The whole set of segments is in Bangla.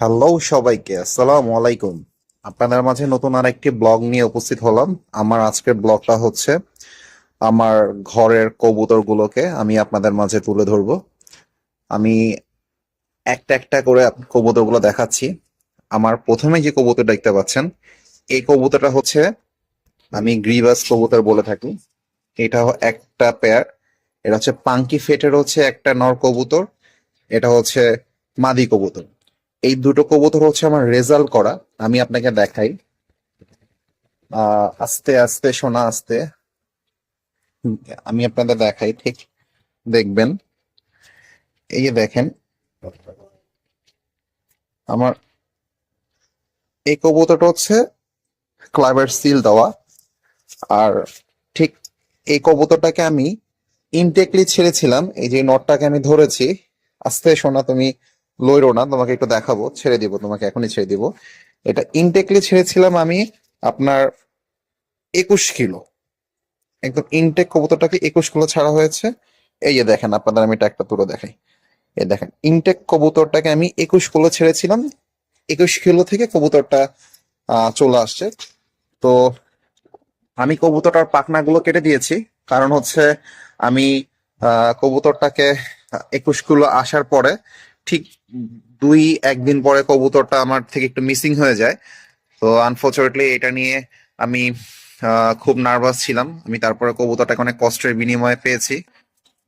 হ্যালো সবাইকে, আসসালামু আলাইকুম। আপনাদের মাঝে নতুন আরেকটি ব্লগ নিয়ে উপস্থিত হলাম। আমার আজকের ব্লগটা হচ্ছে আমার ঘরের কবুতরগুলোকে আমি আপনাদের মাঝে তুলে ধরবো। আমি একটা একটা করে কবুতরগুলো দেখাচ্ছি। আমার প্রথমে যে কবুতর দেখতে পাচ্ছেন, এই কবুতরটা হচ্ছে আমি গ্রিবাস কবুতর বলে থাকি। এটা একটা পেয়ার। এটা হচ্ছে পাঙ্কি ফেটের হচ্ছে একটা নর কবুতর। এটা হচ্ছে মাদি কবুতর। এই দুটো কবুতর হচ্ছে আমার রেজাল্ট করা। আমি আপনাকে দেখাই। আস্তে আস্তে শোনা আস্তে। আমি আপনাদের দেখাই, ঠিক দেখবেন। এই যে দেখেন, আমার এই কবুতরটা হচ্ছে ক্লাবের সিল দেওয়া। আর ঠিক এই কবুতরটাকে আমি ইনটেকলি ছেড়েছিলাম। এই যে নটটাকে আমি ধরেছি। আস্তে শোনা, তুমি লইরো না, তোমাকে একটু দেখাবো, ছেড়ে দিব, তোমাকে এখনই ছেড়ে দিব। এটা ইনটেকলি ছেড়েছিলাম আমি আপনার 21 কিলো। একদম ইনটেক কবুতরটাকে 21 কিলো ছাড়া হয়েছে। এই যে দেখেন, আপনাদের আমি এটা একটা তুলে দেখাই। এই দেখেন, ইনটেক কবুতরটাকে আমি 21 কিলো ছেড়েছিলাম। 21 কিলো থেকে কবুতরটা চলে আসছে। তো আমি কবুতরটার পাখনাগুলো কেটে দিয়েছি। কারণ হচ্ছে আমি কবুতরটাকে 21 কিলো আসার পরে ঠিক 1 দিন পরে কবুতরটা আমার থেকে একটু মিসিং হয়ে যায়। তো আনফর্চুনেটলি এটা নিয়ে আমি খুব নার্ভাস ছিলাম। আমি তারপরে কবুতরটাকে অনেক কষ্টের বিনিময়ে পেয়েছি।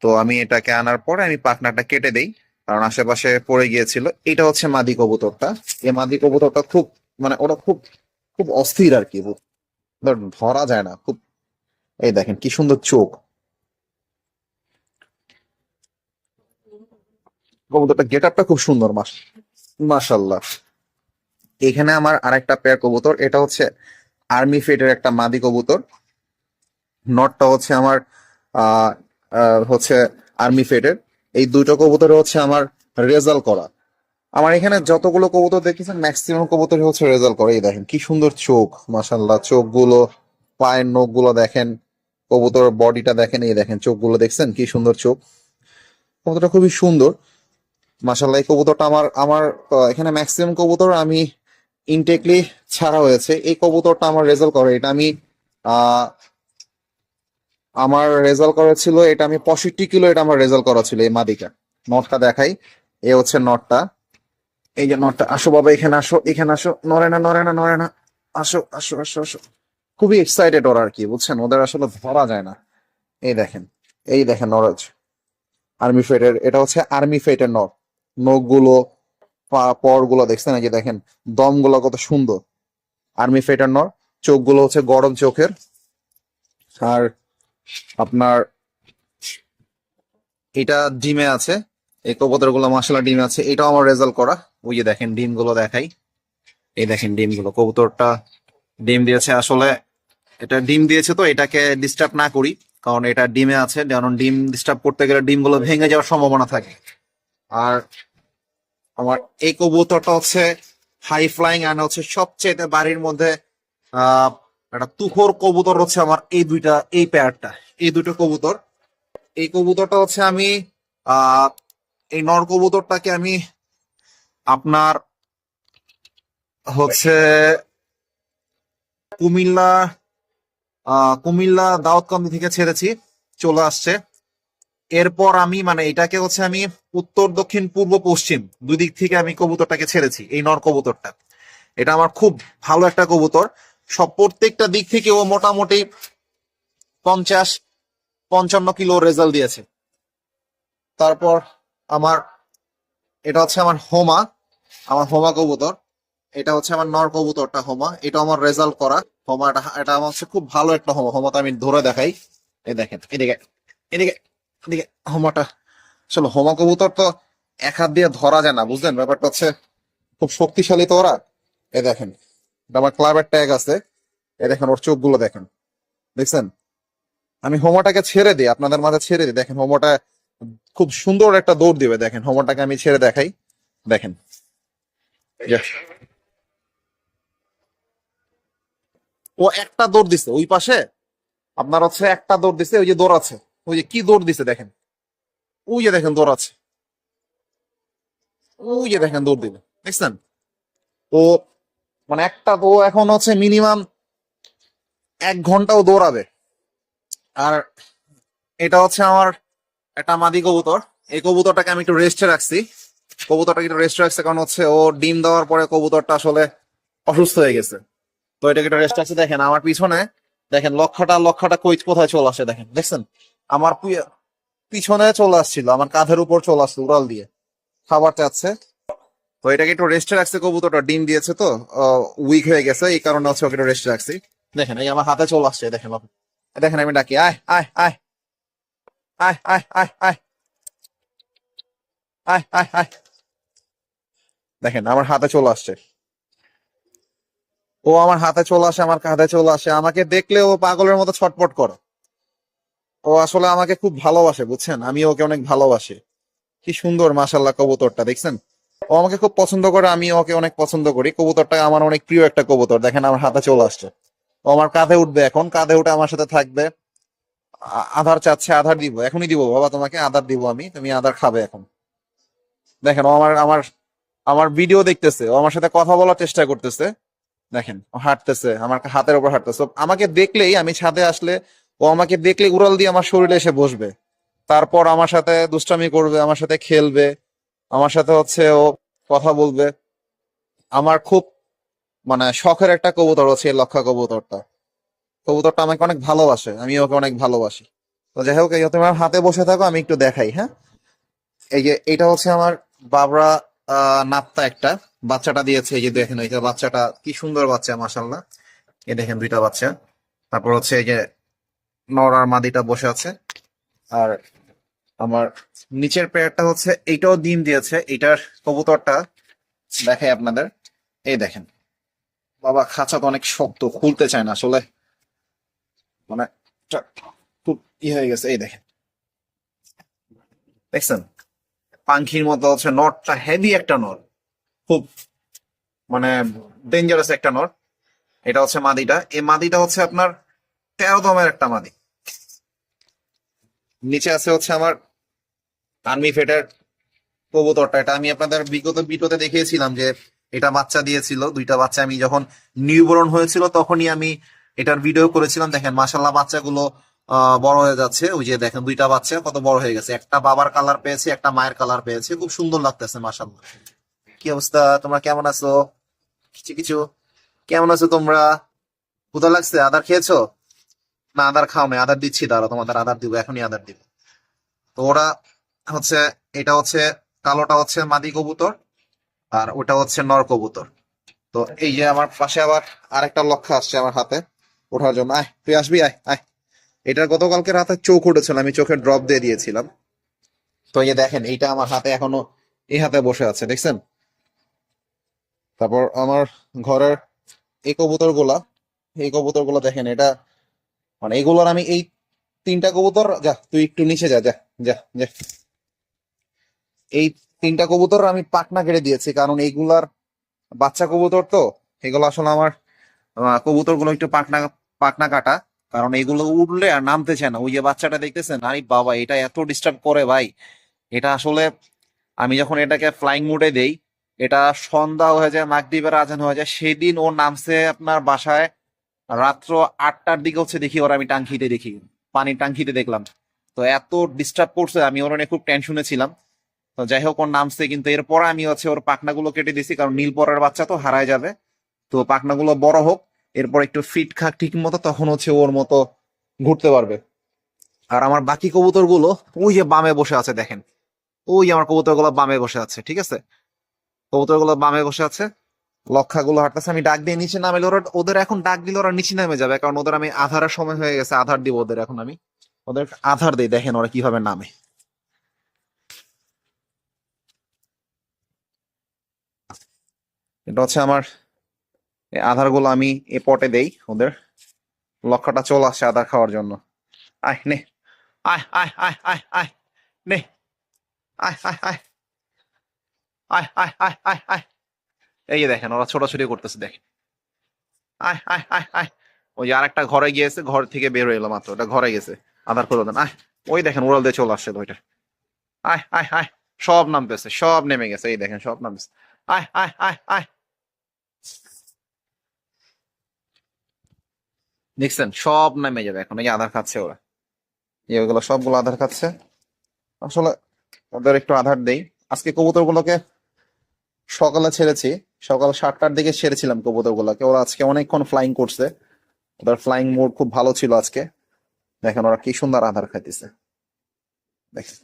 তো আমি এটাকে আনার পরে আমি পাখনাটা কেটে দেই, কারণ আশেপাশে পড়ে গিয়েছিল। এটা হচ্ছে মাদি কবুতরটা। এই মাদি কবুতরটা খুব, মানে ওরা খুব খুব অস্থির আর কি। ওদের ধরা যায় না খুব। এই দেখেন কি সুন্দর চোখ। কবুতরটা গেট আপটা খুব সুন্দর, মাশাল্লাহ। এখানে আমার আরেকটা পেয়ার কবুতর। এটা হচ্ছে আর্মি ফেটের একটা মাদি কবুতর। নটটা হচ্ছে আমার আহ হচ্ছে আর্মি ফেটের। এই দুটো কবুতর হচ্ছে আমার রেজাল্ট করা। আমার এখানে যতগুলো কবুতর দেখতেছেন, ম্যাক্সিমাম কবুতর হচ্ছে রেজাল্ট করে। এই দেখেন কি সুন্দর চোখ, মাশাল্লাহ। চোখগুলো, পায়ের নখগুলো দেখেন, কবুতর বডিটা দেখেন। এই দেখেন চোখগুলো, দেখছেন কি সুন্দর চোখ। কবুতরটা খুবই সুন্দর, মাশাল্লাহ। এই কবুতরটা আমার আমার এখানে ম্যাক্সিমাম কবুতর আমি ইনটেকলি ছাড়া হয়েছে। এই কবুতরটা আমার রেজাল্ট করে। এটা আমি আহ আমার রেজাল্ট করা ছিল, এটা আমি 65 কিলো, এটা আমার রেজাল্ট করা ছিল। এই মাদিটা, নটটা দেখাই। এ হচ্ছে নটটা। এই যে নটটা, আসো বাবা, এখানে আসো, এখানে আসো, নড়ে না, নড়ে না, নড়ে না। আসো আসো আসো আসো। খুবই এক্সাইটেড ওরা আর কি, বুঝছেন, ওদের আসলে ধরা যায় না। এই দেখেন, এই দেখেন নরজ, আর্মি ফেটের। এটা হচ্ছে আর্মি ফেটের নর। নখগুলো, পর গুলো দেখছেন? এই যে দেখেন, দম গুলো কত সুন্দর। আর্মি ফেটার নর। চোখগুলো হচ্ছে গরম চোখের। আর আপনার এটা ডিমে আছে। এই কবুতর গুলো মাসালা ডিমে আছে। এটাও আমার রেজাল্ট করা। ওই যে দেখেন ডিম গুলো দেখাই। এই দেখেন ডিম গুলো, কবুতরটা ডিম দিয়েছে আসলে। এটা ডিম দিয়েছে, তো এটাকে ডিস্টার্ব না করি, কারণ এটা ডিমে আছে। কারণ ডিম ডিস্টার্ব করতে গেলে ডিম গুলো ভেঙে যাওয়ার সম্ভাবনা থাকে। আর আমার এই কবুতরটা হচ্ছে হাই ফ্লাইং, আর হচ্ছে সবচেয়ে বাড়ির মধ্যে আহ একটা তুখোর কবুতর হচ্ছে আমার এই দুইটা, এই পেয়ারটা, এই দুটো কবুতর। এই কবুতরটা হচ্ছে আমি আহ এই নর কবুতরটাকে আমি আপনার হচ্ছে কুমিল্লা কুমিল্লা দাউদকান্দি থেকে ছেড়েছি, চলে আসছে। এরপর আমি মানে এটাকে হচ্ছে আমি উত্তর দক্ষিণ পূর্ব পশ্চিম দুই দিক থেকে আমি কবুতরটাকে ছেড়েছি, এই নর কবুতরটা। এটা আমার খুব ভালো একটা কবুতর। সব প্রত্যেকটা দিক থেকে ও মোটামুটি 50-55 কিলো রেজাল্ট দিয়েছে। তারপর আমার এটা হচ্ছে আমার হোমা, আমার হোমা কবুতর। এটা হচ্ছে আমার নর কবুতরটা হোমা, এটা আমার রেজাল্ট করা। হোমা, এটা এটা আমার হচ্ছে খুব ভালো একটা হোমা। হোমাটা আমি ধরে দেখাই। এই দেখেন, এদিকে এদিকে এদিকে হোমাটা। আসলে হোমা কবুতর তো এক হাত দিয়ে ধরা যায় না, বুঝলেন ব্যাপারটা হচ্ছে। খুব শক্তিশালী তো ওরা। এই দেখেন, এটা আমার ক্লাবের ট্যাগ আছে। এই দেখেন ওর চোখগুলো দেখেন, দেখছেন? আমি হোমোটাকে ছেড়ে দিই, আপনাদের মাঝে ছেড়ে দিই। দেখেন হোমোটা খুব সুন্দর একটা দৌড় দিবে। দেখেন হোমোটাকে আমি ছেড়ে দেখাই। দেখেন, ইয়া, ও একটা দৌড় দিছে ওই পাশে। আপনার হচ্ছে একটা দৌড় দিছে, ওই যে দৌড়াচ্ছে। ওই যে কি দৌড় দিছে দেখেন, ওই যে দেখেন দৌড়াচ্ছে। ওই যে দেখেন দৌড় দিবে, দেখছেন? তো মানে একটা তো এখন হচ্ছে মিনিমাম 1 ঘন্টাও দৌড়াবে। আর এটা হচ্ছে আমার একটা মাদি কবুতর। এই কবুতরটাকে আমি একটু রেস্টে রাখছি। কবুতরটাকে একটু রেস্টে রাখছে কারণ হচ্ছে ও ডিম দেওয়ার পরে কবুতরটা আসলে অসুস্থ হয়ে গেছে। তো এটাকে একটু রেস্ট রাখছি। দেখেন আমার পিছনে, দেখেন লক্ষাটা লক্ষাটা কই কোথায় চলে আসে, দেখেন দেখছেন? আমার পিছনে চলে আসছিল, আমার কাঁধের উপর চলে আসছে উড়াল দিয়ে, খাবার চাচ্ছে। তো এটাকে একটু রেস্টে রাখছে, কবুতরটা ডিম দিয়েছে তো উইক হয়ে গেছে, এই কারণে হচ্ছে ওকে একটু রেস্টে রাখছি। দেখেন এই আমার হাতে চলে আসছে, দেখেন বাবু। দেখেন আমি ডাকি আয় আয় আয় আয় আয় আয় আয় আয় আয় আয়। দেখেন আমার হাতে চলে আসছে, ও আমার হাতে চলে আসে, আমার কাঁধে চলে আসে, আমাকে দেখলে ও পাগলের মতো ছটপট করে। ও আসলে আমাকে খুব ভালোবাসে, বুঝছেন? আমি ওকে অনেক ভালোবাসি। কি সুন্দর মাশাল্লাহ কবুতরটা, দেখছেন? ও আমাকে খুব পছন্দ করে, আমি ওকে অনেক পছন্দ করি। কবুতরটা আমার অনেক প্রিয় একটা কবুতর। দেখেন আমার হাতে চলে আসছে, ও আমার কাঁধে উঠবে এখন, কাঁধে উঠে আমার সাথে থাকবে। আধার চাচ্ছে, আধার দিব, এখনই দিব বাবা, তোমাকে আধার দিব আমি, তুমি আধার খাবে এখন। দেখেন ও আমার আমার আমার ভিডিও দেখতেছে, ও আমার সাথে কথা বলার চেষ্টা করতেছে। দেখেন ও হাঁটতেছে, আমার হাতের উপর হাঁটতেছে। ও আমাকে দেখলেই, আমি ছাদে আসলে ও আমাকে দেখলেই উড়াল দিয়ে আমার শরীরে এসে বসবে। তারপর আমার সাথে দুষ্টামি করবে, আমার সাথে খেলবে, আমার সাথে হচ্ছে ও কথা বলবে। আমার খুব মানে শখের একটা কবুতর হচ্ছে এই লক্ষা কবুতরটা। কবুতরটা আমাকে অনেক ভালোবাসে, আমি ওকে অনেক ভালোবাসি। তো যাই হোক, এই তোমার হাতে বসে থাকো, আমি একটু দেখাই, হ্যাঁ? এই যে এটা হচ্ছে আমার বাবরা নাপ্তা একটা বাচ্চাটা দিয়েছে। এই যে দেখেন, এই যে বাচ্চাটা কি সুন্দর বাচ্চা মাশাল্লাহ। এই দেখেন দুইটা বাচ্চা। তারপর হচ্ছে এই যে নর আর মাদিটা বসে আছে। আর আমার নিচের পেয়ারটা হচ্ছে, এইটাও ডিম দিয়েছে। এইটার কবুতরটা দেখাই আপনাদের। এই দেখেন বাবা, খাঁচা তো অনেক শক্ত, খুলতে চায় না আসলে, মানে খুব হয়ে গেছে। এই দেখেন, দেখছেন? পাখির মতো হচ্ছে, নটটা হেভি একটা নট, খুব মানে ডেঞ্জারাস একটা নট। এটা হচ্ছে মাদিটা। এই মাদিটা হচ্ছে আপনার 13 দমের একটা মাদি। নিচে আছে হচ্ছে আমার আর্মি ফেটের কবুতরটা। এটা আমি আপনাদের বিগত ভিডিওতে দেখিয়েছিলাম যে এটা বাচ্চা দিয়েছিল, দুইটা বাচ্চা। আমি যখন নিউবর্ন হয়েছিল তখনই আমি এটার ভিডিও করেছিলাম। দেখেন মাশাল্লাহ বাচ্চাগুলো বড় হয়ে যাচ্ছে। ওই যে দেখেন দুইটা বাচ্চা কত বড় হয়ে গেছে, একটা বাবার কালার পেয়েছে, একটা মায়ের কালার পেয়েছে, খুব সুন্দর লাগতেছে মাশাল্লাহ। কি অবস্থা, তোমরা কেমন আছো? কিছু কিছু, কেমন আছো তোমরা? ক্ষুধা লাগছে? আদার খেয়েছো? না আদার খাও না, আদার দিচ্ছি, দাঁড়া তোমাদের আদার দিব, এখনই আদার দিব। তো ওরা হচ্ছে, এটা হচ্ছে কালোটা হচ্ছে মাদি কবুতর, আর ওটা হচ্ছে নর কবুতর। তো এই যে আমার পাশে আবার আরেকটা লক্ষ্য আসছে আমার হাতে ওঠার জন্য। আয় তুই আসবি, আয় আয়। এটার গতকালকে রাতে চোখ উঠেছিল, আমি চোখে ড্রপ দিয়ে দিয়েছিলাম। তো এই যে দেখেন, এইটা আমার হাতে এখনো এই হাতে বসে আছে, দেখছেন? তারপর আমার ঘরের এই কবুতর গুলা, এই কবুতর গুলা দেখেন, এটা মানে এগুলোর আমি এই 3টা কবুতর, যা তুই একটু নিচে যা যা যা যা। এই 3টা কবুতর আমি পাখনা কেটে দিয়েছি, কারণ এইগুলার বাচ্চা কবুতর তো। এগুলো আসলে আমার কবুতর গুলো একটু পাখনা পাখনা কাটা, কারণ এগুলো উঠলে আর নামতে চায় না। ওই যে বাচ্চাটা দেখতেছেন, আরে বাবা এটা এত ডিস্টার্ব করে ভাই। এটা আসলে আমি যখন এটাকে ফ্লাইং মোডে দেই, এটা সন্ধ্যা হয়ে যায়, মাগরিবের আজান হয়ে যায়, সেদিন ও নামছে আপনার বাসায় রাত্র 8টার দিকে হচ্ছে, দেখি ওরা, আমি টাঙ্কিতে দেখি, পানির টাঙ্কিতে দেখলাম। তো এত ডিস্টার্ব করছে, আমি ওরা নিয়ে খুব টেনশনে ছিলাম। তো যাই হোক ওর নামছে, কিন্তু এরপর আমি হচ্ছে ওর পাখনাগুলো কেটে দিছি, কারণ নীল পরের বাচ্চা তো হারায় যাবে। তো পাখনাগুলো বড় হোক, এরপর একটু ফিট খাক ঠিক মতো, তখন হচ্ছে ওর মতো ঘুরতে পারবে। আর আমার বাকি কবুতর গুলো ওই যে বামে বসে আছে, দেখেন ওই আমার কবুতর গুলো বামে বসে আছে, ঠিক আছে? কবুতর গুলো বামে বসে আছে, লক্ষাগুলো হাঁটতেছে। আমি ডাক দিয়ে নিচে নামলে ওরা, ওদের এখন ডাক দিলে ওরা নিচে নামে যাবে, কারণ ওদের আমি আধারের সময় হয়ে গেছে, আধার দিব ওদের এখন আমি। ওদের আধার দিই, দেখেন ওরা কিভাবে নামে। এটা হচ্ছে আমার এই আধার গুলো, আমি এ পটে দেই ওদের। লক্ষটা চলে আসছে আধার খাওয়ার জন্য। আয় নে, আয় আয় আয় আয় আয়, নে, আয় আয় আয় আয় আয় আয় আয় আয়। এই যে দেখেন ওরা ছোটাছুটি করতেছে, দেখেন। আয় আয় আয় আয়। ওই যে আরেকটা ঘরে গিয়েছে, ঘর থেকে বের হয়ে এলো মাত্র, ওটা ঘরে গেছে। আধার করে দেন, আয়। ওই দেখেন উড়াল দিয়ে চলে আসছে তো ওইটা। আয় আয় আয়, সব নামতেছে, সব নেমে গেছে, এই দেখেন সব নামতেছে। আয় আয় আয় আয় দেখছেন সব নামে যাবে এখন, এই যে আধার খাচ্ছে ওরা, এগুলো সবগুলো আধার খাচ্ছে। আসলে ওদের একটু আধার দেই। আজকে কবুতরগুলোকে সকালে ছেড়েছি, সকাল 7টার দিকে ছেড়েছিলাম কবুতরগুলোকে, ওরা আজকে অনেকক্ষণ ফ্লাইং করছে, ওদের ফ্লাইং মোড খুব ভালো ছিল আজকে। দেখেন ওরা কি সুন্দর আধার খাইতেছে, দেখেন।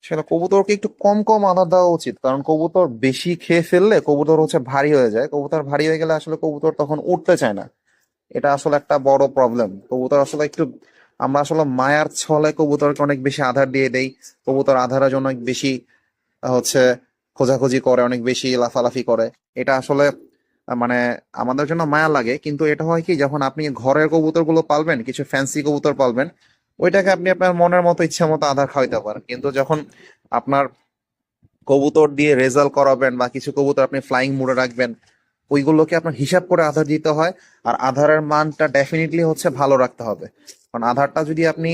সেটা কবুতরকে একটু কম কম আধার দেওয়া উচিত, কারণ কবুতর বেশি খেয়ে ফেললে কবুতর হচ্ছে ভারী হয়ে যায়, কবুতর ভারী হয়ে গেলে আসলে কবুতর তখন উঠতে চায় না। এটা আসলে একটা বড় প্রবলেম। কবুতর আসলে একটু, আমরা আসলে মায়ার ছলে কবুতরকে অনেক বেশি আধার দিয়ে দেই। কবুতর আধারের জন্য অনেক বেশি হচ্ছে খোঁজাখুঁজি করে, অনেক বেশি লাফালাফি করে। এটা আসলে মানে আমাদের জন্য মায়া লাগে, কিন্তু এটা হয় কি, যখন আপনি ঘরের কবুতর গুলো পালবেন, কিছু ফ্যান্সি কবুতর পালবেন, ওইটাকে আপনি আপনার মনের মতো ইচ্ছা মতো আধার খাওয়াইতে পারেন। কিন্তু যখন আপনার কবুতর দিয়ে রেজাল্ট করাবেন বা কিছু কবুতর আপনি ফ্লাইং মোডে রাখবেন, ওইগুলোকে আপনার হিসাব করে আধার দিতে হয়। আর আধারের মানটা ডেফিনেটলি হচ্ছে ভালো রাখতে হবে। কারণ আধারটা যদি আপনি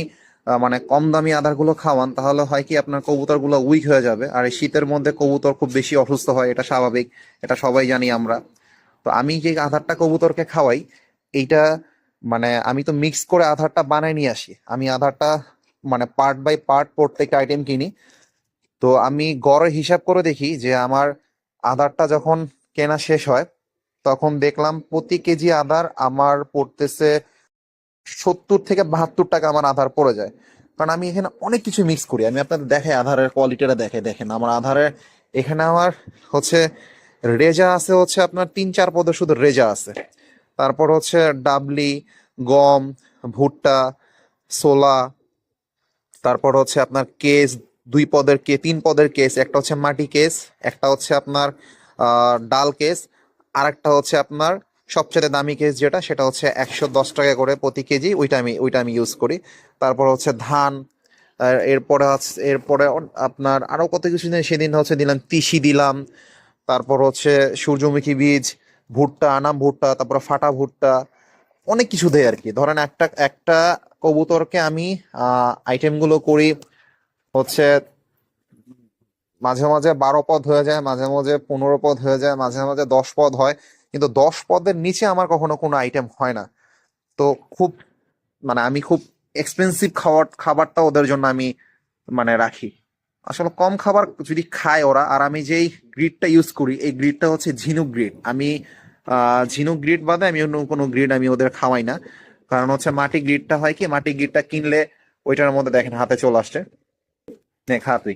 মানে কম দামি আধারগুলো খাওয়ান, তাহলে হয় কি, আপনার কবুতরগুলো উইক হয়ে যাবে। আর এই শীতের মধ্যে কবুতর খুব বেশি অসুস্থ হয়, এটা স্বাভাবিক, এটা সবাই জানি আমরা। তো আমি যে আধারটা কবুতরকে খাওয়াই, এইটা মানে আমি তো মিক্স করে আধারটা বানাই নিয়ে আসি। আমি আধারটা মানে পার্ট বাই পার্ট প্রত্যেকটা আইটেম কিনি। তো আমি গড়ে হিসাব করে দেখি যে আমার আদারটা যখন কেনা শেষ হয়, তখন দেখলাম প্রতি কেজি আদার আমার পড়তেছে 70 থেকে 72 টাকা আমার আধার পড়ে যায়। কারণ আমি এখানে অনেক কিছু মিক্স করি। আমি আপনাদের দেখাই আধারের কোয়ালিটিটা, দেখে দেখেন আমার আধারে। এখানে আমার হচ্ছে রেজা আছে হচ্ছে আপনার 3-4 পদের শুধু রেজা আছে। তারপর হচ্ছে ডাবলি, গম, ভুট্টা, ছোলা, তারপর হচ্ছে আপনার কেস, 2 পদের 3 পদের কেস, একটা হচ্ছে মাটি কেস, একটা হচ্ছে আপনার ডাল কেস, আর একটা হচ্ছে আপনার সবচেয়ে দামি কেস যেটা, সেটা হচ্ছে 110 টাকা করে প্রতি কেজি, ওইটা আমি ইউজ করি। তারপর হচ্ছে ধান, এরপরে আপনার আরো কত কিছু সেদিন হচ্ছে দিলাম, তিসি দিলাম। তারপর হচ্ছে সূর্যমুখী বীজ, ভুট্টা, আনাম ভুট্টা, তারপর ফাটা ভুট্টা, অনেক কিছু দেয় আর কি। ধরেন একটা একটা কবুতরকে আমি আইটেম গুলো করি হচ্ছে মাঝে মাঝে 12 পদ হয়ে যায়, মাঝে মাঝে 15 পদ হয়ে যায়, মাঝে মাঝে 10 পদ হয়। কিন্তু 10 পদের নিচে আমার কখনো কোনো আইটেম হয় না। তো খুব মানে আমি খুব এক্সপেন্সিভ খাবারটা ওদের জন্য আমি মানে রাখি। আসলে কম খাবার যদি খায় ওরা, আর আমি যেই গ্রিডটা ইউজ করি, এই গ্রিডটা হচ্ছে ঝিনুক গ্রিড। আমি ঝিনুক গ্রিড বাদে আমি অন্য কোনো গ্রিড আমি ওদের খাওয়াই না। কারণ হচ্ছে মাটি গ্রিডটা হয় কি, মাটি গ্রিডটা কিনলে ওইটার মধ্যে দেখেন হাতে চলে আসছে, নে খা তুই।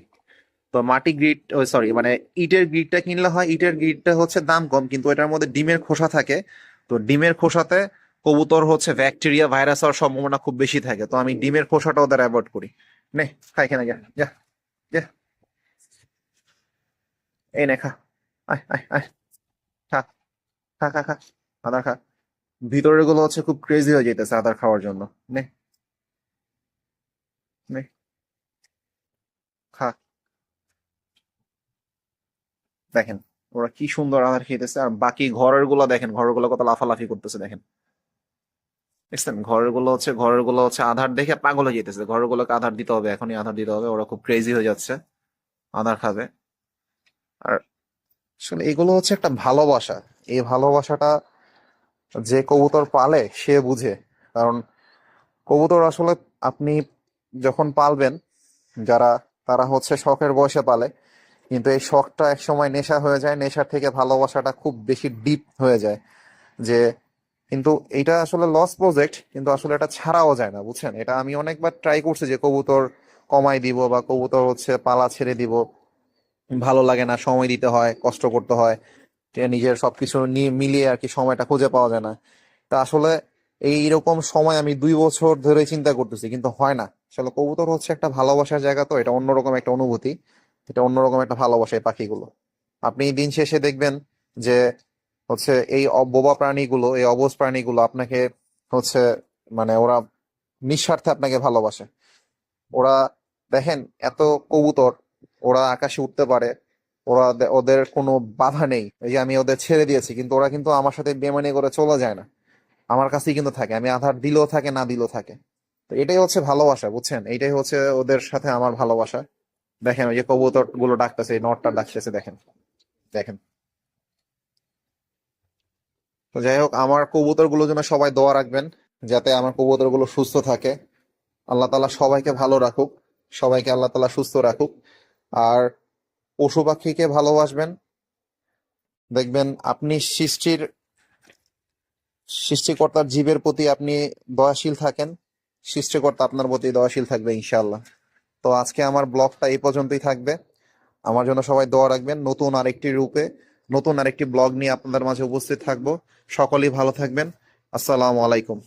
তো মাটি গ্রিড, ওই সরি মানে ইটের গ্রিডটা কিনলে হয়, ইটের গ্রিডটা হচ্ছে দাম কম, কিন্তু এটার মধ্যে ডিমের খোসা থাকে। তো ডিমের খোসাতে কবুতর হচ্ছে ব্যাকটেরিয়া ভাইরাস হওয়ার সম্ভাবনা খুব বেশি থাকে। তো আমি ডিমের খোসাটা ওদের অ্যাভয়েড করি। নে খাই, এখানে যা যা যা, এই নে খা, আয় আয় আয়, খা খা খা খা, আদার খা। ভিতরের গুলো হচ্ছে খুব ক্রেজি হয়ে যেতেছে আদার খাওয়ার জন্য। নে নে খা, দেখেন ওরা কি সুন্দর আদার খেতেছে। আর বাকি ঘরের গুলো দেখেন, ঘরের গুলো কত লাফালাফি করতেছে দেখেন। দেখছেন ঘরের গুলো হচ্ছে আধার দেখে পাগল হয়ে যেতেছে, ঘরের গুলোকে আধার দিতে হবে, এখনই আধার দিতে হবে, ওরা খুব ক্রেজি হয়ে যাচ্ছে, আধার খাবে। আর আসলে এগুলো হচ্ছে একটা ভালোবাসা। এই ভালোবাসাটা যে কবুতর পালে সে বুঝে। কারণ কবুতর আসলে আপনি যখন পালবেন, যারা, তারা হচ্ছে শখের বয়সে পালে, কিন্তু এই শখটা একসময় নেশা হয়ে যায়, নেশার থেকে ভালোবাসাটা খুব বেশি ডিপ হয়ে যায়। যে কিন্তু এটা আসলে লস প্রজেক্ট, কিন্তু আসলে এটা ছাড়াও যায় না, বুঝছেন। এটা আমি অনেকবার ট্রাই করছি যে কবুতর কমাই দিব বা কবুতর হচ্ছে পালা ছেড়ে দিব, ভালো লাগে না, সময় দিতে হয়, কষ্ট করতে হয়, নিজের সবকিছু নিয়ে মিলিয়ে আর কি সময়টা খুঁজে পাওয়া যায় না। তা আসলে এইরকম সময় আমি 2 বছর ধরে চিন্তা করতেছি, কিন্তু হয় না। আসলে কবুতর হচ্ছে একটা ভালোবাসার জায়গা, তো এটা অন্যরকম একটা অনুভূতি, এটা অন্যরকম একটা ভালোবাসা এই পাখিগুলো। আপনি দিন শেষে দেখবেন যে হচ্ছে এই বোবা প্রাণীগুলো, এই অবুঝ প্রাণীগুলো আপনাকে হচ্ছে মানে ওরা নিঃস্বার্থে আপনাকে ভালোবাসে। ওরা দেখেন এত কবুতর, ওরা আকাশে উঠতে পারে, ওদের কোনো বাধা নেই। এই যে আমি ওদের ছেড়ে দিয়েছি, কিন্তু ওরা কিন্তু আমার সাথে বেমানি করে চলে যায় না, আমার কাছেই কিন্তু থাকে। আমি আধার দিলেও থাকে, না দিলেও থাকে। তো এটাই হচ্ছে ভালোবাসা, বুঝছেন, এইটাই হচ্ছে ওদের সাথে আমার ভালোবাসা। দেখেন ওই যে কবুতর গুলো ডাকতেছে, নটটা ডাকতেছে, দেখেন দেখেন। তো যাই হোক, আমার কবুতর গুলোর জন্য সবাই দোয়া রাখবেন, যাতে আমার কবুতর গুলো সুস্থ থাকে। আল্লাহ তাআলা সবাইকে ভালো রাখুক, সবাইকে আল্লাহ তাআলা সুস্থ রাখুক। আর পশু পাখিকে ভালোবাসবেন, দেখবেন আপনি সৃষ্টিকর্তার জীবের প্রতি আপনি দয়াশীল থাকেন, সৃষ্টিকর্তা আপনার প্রতি দয়াশীল থাকবে ইনশাআল্লাহ। তো আজকে আমার ব্লগটা এই পর্যন্তই থাকবে। আমার জন্য সবাই দোয়া রাখবেন। নতুন আরেকটি ব্লগ নিয়ে আপনাদের মাঝে উপস্থিত থাকবো। সকলেই ভালো থাকবেন। আসসালামু আলাইকুম।